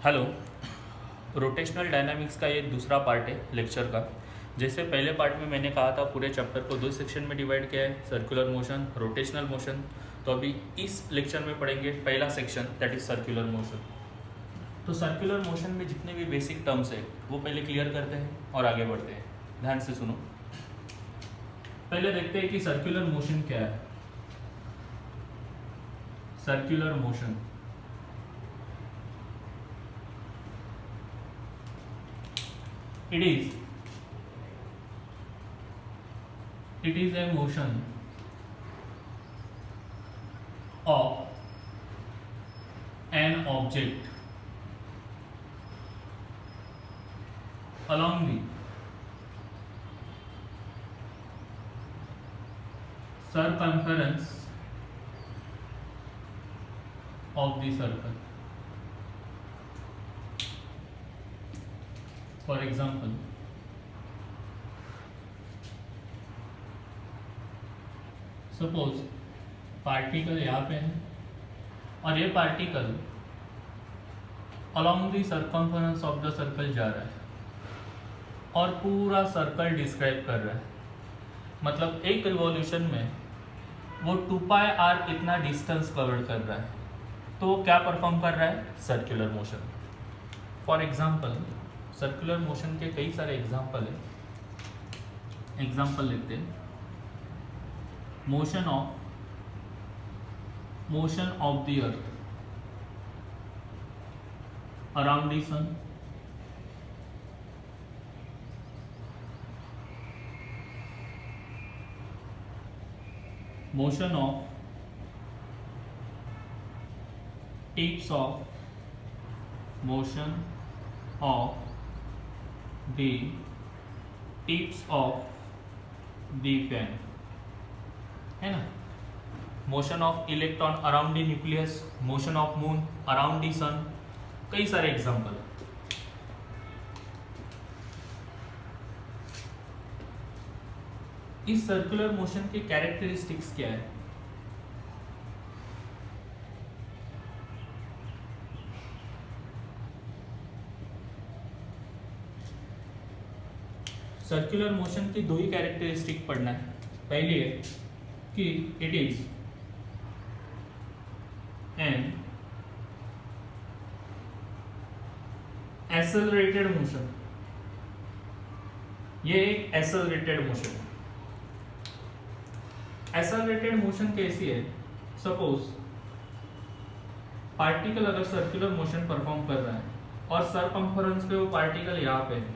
Hello. Rotational dynamics का ये दूसरा पार्ट है लेक्चर का। जैसे पहले पार्ट में मैंने कहा था पूरे चैप्टर को दो सेक्शन में डिवाइड किया है, सर्कुलर मोशन, रोटेशनल मोशन। तो अभी इस लेक्चर में पढ़ेंगे पहला section, that is circular motion. तो सर्कुलर मोशन में जितने भी बेसिक टर्म्स है वो पहले क्लियर करते हैं और आगे बढ़ते हैं। ध्यान से सुनो। पहले देखते हैं कि सर्कुलर मोशन क्या है। Circular motion it is a motion of an object along the circumference of the circle. For example, suppose particle यहाँ पे है और ये particle along the circumference of the circle जा रहा है और पूरा सर्कल डिस्क्राइब कर रहा है। मतलब एक रिवॉल्यूशन में वो 2πr इतना डिस्टेंस कवर कर रहा है, तो वो क्या परफॉर्म कर रहा है? Circular motion. For example, circular motion के कई सारे एग्जाम्पल है। एग्जाम्पल लेते हैं। Motion of the earth around the sun, motion of tips of the tips of the fan, है ना। Motion of electron around the nucleus, motion of moon around the sun, कई सारे एग्जांपल। इस circular motion के characteristics क्या है? Circular motion की दो ही कैरेक्टरिस्टिक पढ़ना है। पहली है कि it is an accelerated motion. ये एक एक्सेलरेटेड मोशन है। एक्सेलरेटेड मोशन कैसी है? सपोज पार्टिकल अगर सर्कुलर मोशन परफॉर्म कर रहा है और सरकम्फरेंस पे वो पार्टिकल यहाँ पे है,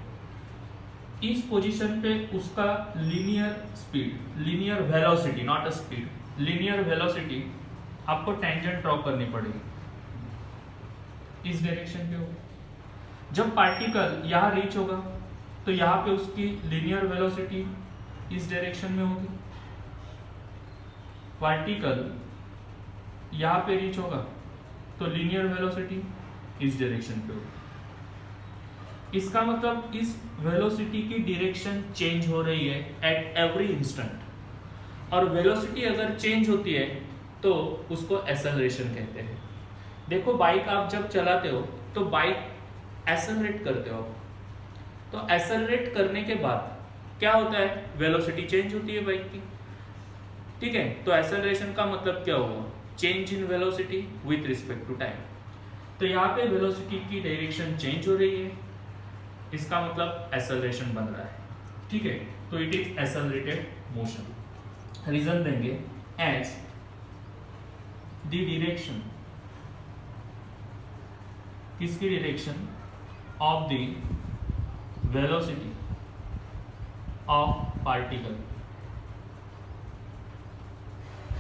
इस पोजीशन पे उसका linear speed, linear velocity, not a speed, linear velocity आपको टेंजेंट ड्रॉ करनी पड़ेगी। इस डायरेक्शन पे होगा। जब पार्टिकल यहाँ रीच होगा तो यहाँ पे उसकी लीनियर वेलोसिटी इस डायरेक्शन में होगी। पार्टिकल यहाँ पे रीच होगा तो लीनियर वेलोसिटी इस डायरेक्शन पे होगी। इसका मतलब इस वेलोसिटी की डायरेक्शन चेंज हो रही है एट एवरी इंस्टेंट, और वेलोसिटी अगर चेंज होती है तो उसको एक्सेलरेशन कहते हैं। देखो, बाइक आप जब चलाते हो तो बाइक एक्सेलरेट करते हो, तो एक्सेलरेट करने के बाद क्या होता है? वेलोसिटी चेंज होती है बाइक की, ठीक है। तो एक्सेलरेशन का मतलब क्या हुआ? Change in velocity with respect to time. तो यहाँ पे वेलोसिटी की डायरेक्शन चेंज हो रही है, इसका मतलब एक्सेलरेशन बन रहा है, ठीक है। तो it is accelerated motion. Reason देंगे एज द डायरेक्शन, किसकी direction? Of the velocity of particle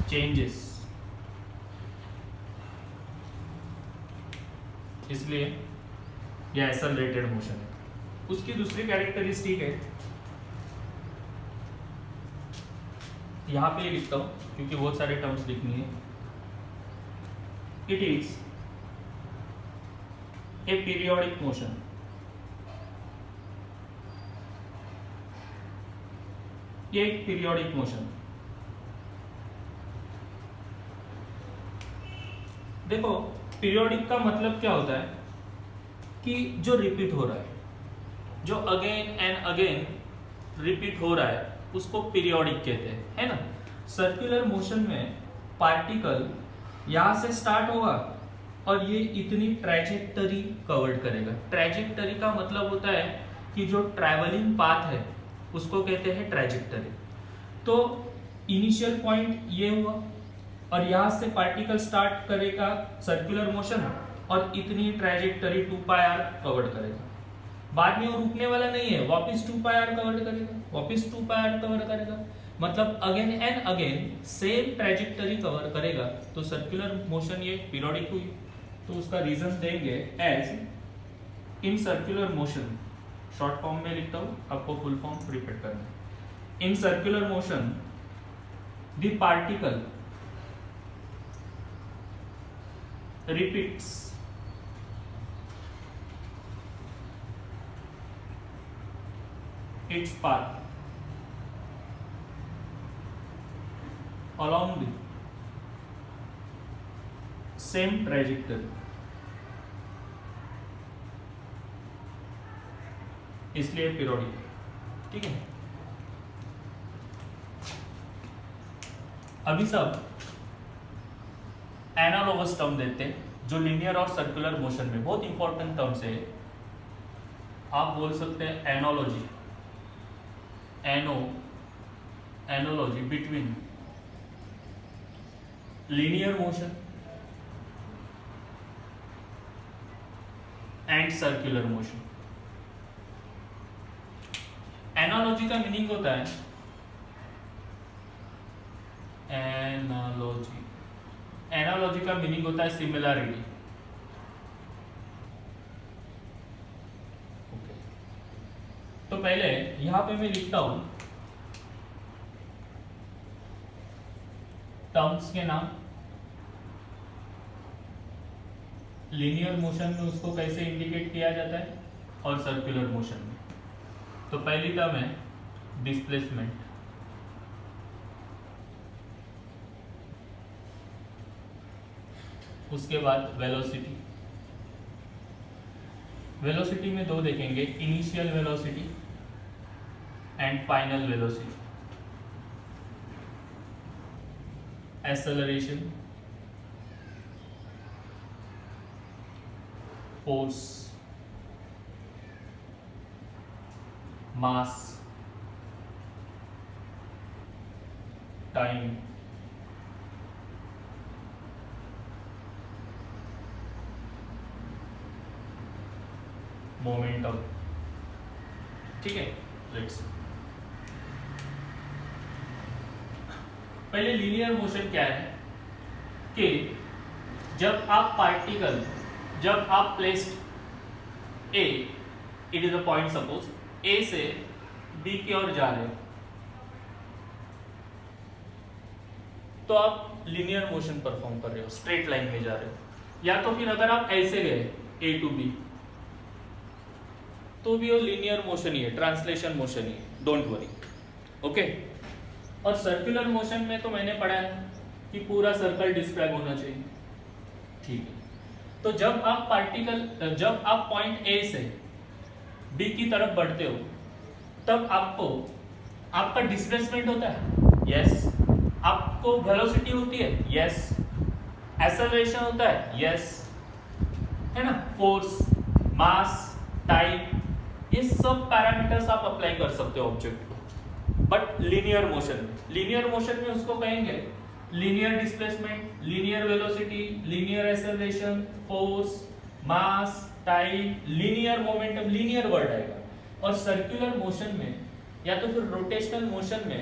changes, इसलिए यह एक्सेलरेटेड मोशन है। उसकी दूसरी कैरेक्टरिस्टिक है, यहां पे लिखता हूं क्योंकि बहुत सारे टर्म्स लिखनी है। It is a periodic motion. ये एक पीरियोडिक मोशन। देखो पीरियोडिक का मतलब क्या होता है कि जो रिपीट हो रहा है, जो अगेन एंड अगेन रिपीट हो रहा है, उसको पीरियोडिक कहते हैं, है ना। सर्कुलर मोशन में पार्टिकल यहां से स्टार्ट होगा और ये इतनी ट्रैजेक्टरी कवर करेगा। ट्रैजेक्टरी का मतलब होता है कि जो ट्रैवलिंग पाथ है उसको कहते हैं ट्रैजेक्टरी। तो इनिशियल पॉइंट ये हुआ और यहां से पार्टिकल स्टार्ट करेगा सर्कुलर मोशन और इतनी ट्रैजेक्टरी 2πr कवर करेगा। बाद में वो रुकने वाला नहीं है, वापस 2πr कवर करेगा, वापस 2πr कवर करेगा, मतलब again and again same trajectory cover करेगा। तो सर्कुलर मोशन ये पीरियोडिक हुई। तो उसका रीजन देंगे as in circular motion, short form में लिखता हूं, आपको फुल फॉर्म रिपीट करना है। In circular motion the particle repeats its path along the same trajectory, इसलिए पीरियोडिक, ठीक है। अभी सब एनालॉगस टर्म देते हैं जो लीनियर और सर्कुलर मोशन में बहुत इंपॉर्टेंट टर्म्स है। आप बोल सकते हैं analogy, analogy between linear motion and circular motion. Analogy का मीनिंग होता है, एनालॉजी का मीनिंग होता है सिमिलरिटी। ओके, तो पहले यहां पे मैं लिखता हूं टर्म्स के नाम। लीनियर मोशन में उसको कैसे इंडिकेट किया जाता है और सर्कुलर मोशन में। तो पहली टर्म है डिस्प्लेसमेंट, उसके बाद वेलोसिटी। वेलोसिटी में दो देखेंगे, initial velocity and final velocity. Acceleration, force, mass, time, momentum, ठीक है। लेट्स पहले लीनियर मोशन क्या है कि जब आप पार्टिकल, जब आप placed A, it is a point, suppose A से बी की ओर जा रहे हो, तो आप लीनियर मोशन परफॉर्म कर रहे हो, स्ट्रेट लाइन में जा रहे हो। या तो फिर अगर आप ऐसे गए ए टू बी, तो भी वो लीनियर मोशन ही है, ट्रांसलेशन मोशन ही है, डोंट वरी, ओके। और सर्कुलर मोशन में तो मैंने पढ़ा है कि पूरा सर्कल डिस्क्राइब होना चाहिए, ठीक है। तो जब आप पार्टिकल, जब आप पॉइंट ए से बी की तरफ बढ़ते हो, तब आपको आपका डिस्प्लेसमेंट होता है, यस। आपको वेलोसिटी होती है, यस। एक्सेलरेशन होता है, यस, है ना। फोर्स, मास, टाइम, ये सब पैरामीटर्स आप अप्लाई कर सकते हो ऑब्जेक्ट को। बट लीनियर मोशन में उसको कहेंगे linear displacement, linear velocity, linear acceleration, force, mass, time, linear momentum, linear word आएगा। और सर्कुलर मोशन में या तो फिर रोटेशनल मोशन में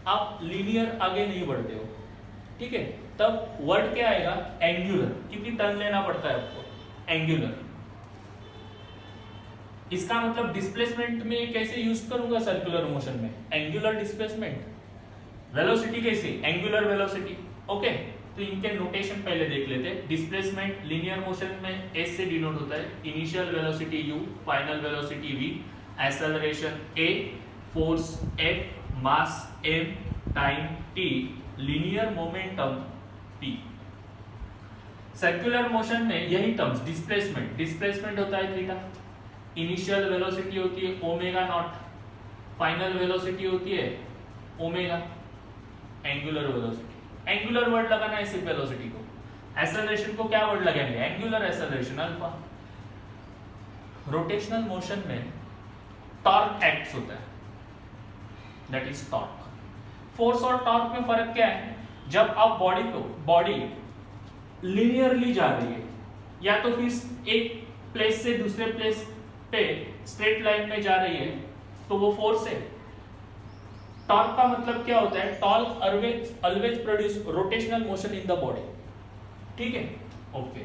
आप लीनियर आगे नहीं बढ़ते हो, ठीक है। तब वर्ड क्या आएगा, एंगुलर, क्योंकि टर्न लेना पड़ता है आपको, एंगुलर। इसका मतलब डिस्प्लेसमेंट में कैसे यूज करूंगा सर्कुलर मोशन में, एंगुलर डिस्प्लेसमेंट। वेलोसिटी कैसे, एंगुलर वेलोसिटी, ओके। तो इनके नोटेशन पहले देख लेते हैं। डिस्प्लेसमेंट लीनियर मोशन में एस से डिनोट होता है, initial velocity U, final velocity V, acceleration A, force F, mass M, time T, linear momentum P. Circular motion में यही टर्म्स, डिस्प्लेसमेंट होता है थीटा, इनिशियल वेलोसिटी होती है ओमेगा नॉट, फाइनल वेलोसिटी होती है omega, angular velocity, angular word लगाना है सिर्फ वेलोसिटी को, एक्सेलरेशन को क्या वर्ड लगाएंगे, angular acceleration alpha. Rotational motion में टॉर्क एक्ट्स होता है, दैट इज टॉर्क। फोर्स और टॉर्क में फर्क क्या है, जब आप बॉडी लिनियरली जा रही है या तो फिर एक प्लेस से दूसरे प्लेस पे स्ट्रेट लाइन में जा रही है तो वो फोर्स है। टॉर्क का मतलब क्या होता है, torque always produce rotational motion in the body, ठीक है, ओके।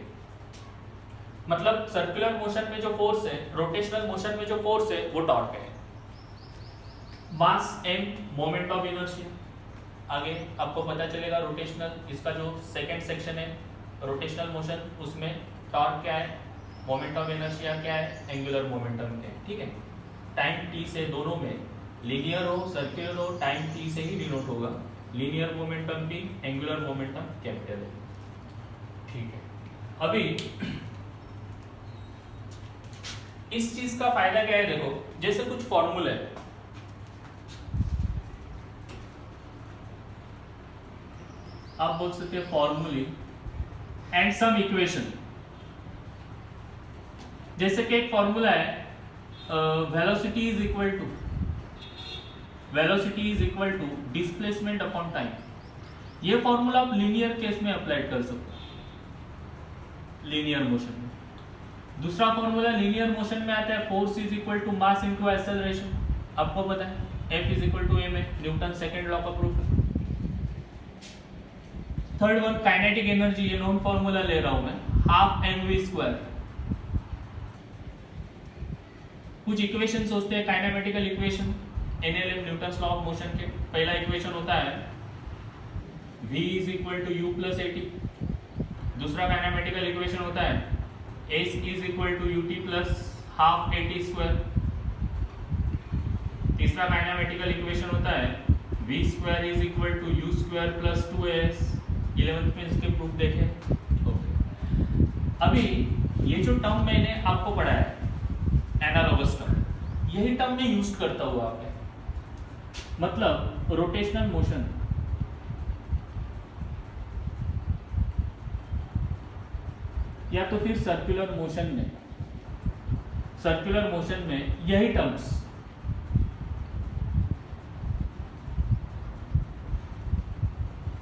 मतलब सर्कुलर मोशन में जो फोर्स है, रोटेशनल मोशन में जो फोर्स है वो टॉर्क है। मास एम, मोमेंट ऑफ इनर्शिया, आगे आपको पता चलेगा रोटेशनल, इसका जो सेकंड सेक्शन है रोटेशनल मोशन, उसमें टॉर्क क्या है, मोमेंट ऑफ इनर्शिया क्या है, एंगुलर मोमेंटम क्या है, ठीक है। टाइम टी से दोनों में लीनियर हो सर्कुलर हो, टाइम टी से ही डिनोट होगा, लीनियर मोमेंटम भी, एंगुलर मोमेंटम कैपिटल है, ठीक है। अभी इस चीज का फायदा क्या है, देखो जैसे कुछ फॉर्मूला है, आप बोल सकते हैं फॉर्मूले एंड सम इक्वेशन, जैसे कि एक फॉर्मूला है velocity is equal to displacement upon time. ये फॉर्मूला आप लीनियर केस में अप्लाई कर सकते हो, लीनियर मोशन में। दूसरा फॉर्मूला लीनियर मोशन में आता है, force is equal to mass into acceleration, आपको पता है F is equal to ma, Newton second law का प्रूफ है। थर्ड वन काइनेटिक एनर्जी, ये नॉन फॉर्मूला ले रहा हूं मैं, हाफ mv²। कुछ इक्वेशन सोचते हैं kinematical equation, NLM Newton's law of motion के। पहला इक्वेशन होता है v is equal to u plus at। दूसरा काइनेमेटिकल इक्वेशन होता है s is equal to ut plus half at²। तीसरा काइनेमेटिकल इक्वेशन होता है v² is equal to u² plus 2as। 11th में इसके प्रूफ देखें, ओके। अभी ये जो टर्म मैंने आपको पढ़ाया है एनालॉगस टर्म, यही टर्म मैं यूज करता हुआ आपने, मतलब रोटेशनल मोशन या तो फिर सर्कुलर मोशन में यही टर्म्स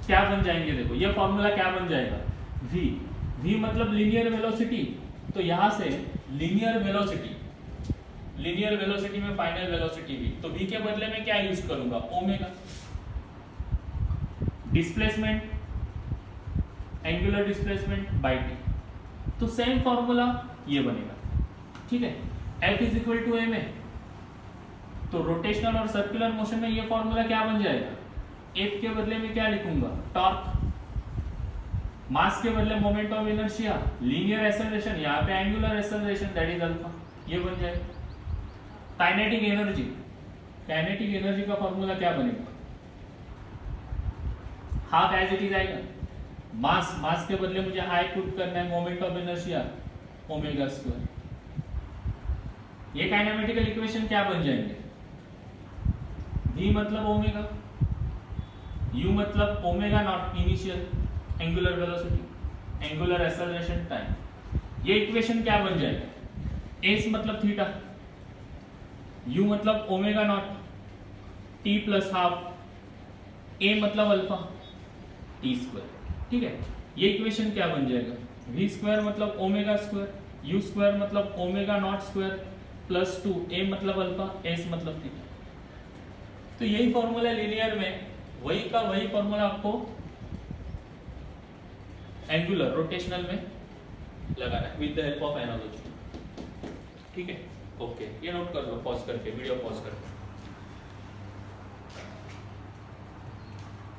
क्या बन जाएंगे, देखो ये फॉर्मूला क्या बन जाएगा, v मतलब लीनियर वेलोसिटी, तो यहां से लीनियर वेलोसिटी में फाइनल वेलोसिटी v, तो v के बदले में क्या यूज करूंगा, omega. Displacement, angular displacement by t, तो सेम फॉर्मूला ये बनेगा, ठीक है। F is equal to ma, तो रोटेशनल और सर्कुलर मोशन में ये फॉर्मूला क्या बन जाएगा, F के बदले में क्या लिखूंगा, टॉर्क, मास के बदले moment of inertia, linear acceleration, यहाँ पे angular acceleration that is alpha, ये बन जाएगा। काइनेटिक एनर्जी का फॉर्मूला क्या बनेगा, हाफ एज इट इज आएगा, मास के बदले मुझे I पुट करना है, मोमेंट ऑफ इनर्शिया ओमेगा²। ये काइनेमेटिकल इक्वेशन क्या बन जाएंगे, v मतलब ओमेगा, u मतलब omega naught initial angular velocity, angular acceleration time. ये इक्वेशन क्या बन जाएगा, s मतलब थीटा, u मतलब omega naught, t plus half, a मतलब अल्फा, t², ठीक है। ये इक्वेशन क्या बन जाएगा, v² मतलब ओमेगा स्क्वायर, u² मतलब omega naught square plus 2, a मतलब अल्फा, s मतलब थीटा। तो यही फॉर्मूला लीनियर में वही का वही फॉर्मूला आपको एंगुलर रोटेशनल में लगाना है with the help of analogy, ठीक है, ओके। ये नोट कर लो पॉज करके, वीडियो पॉज करके।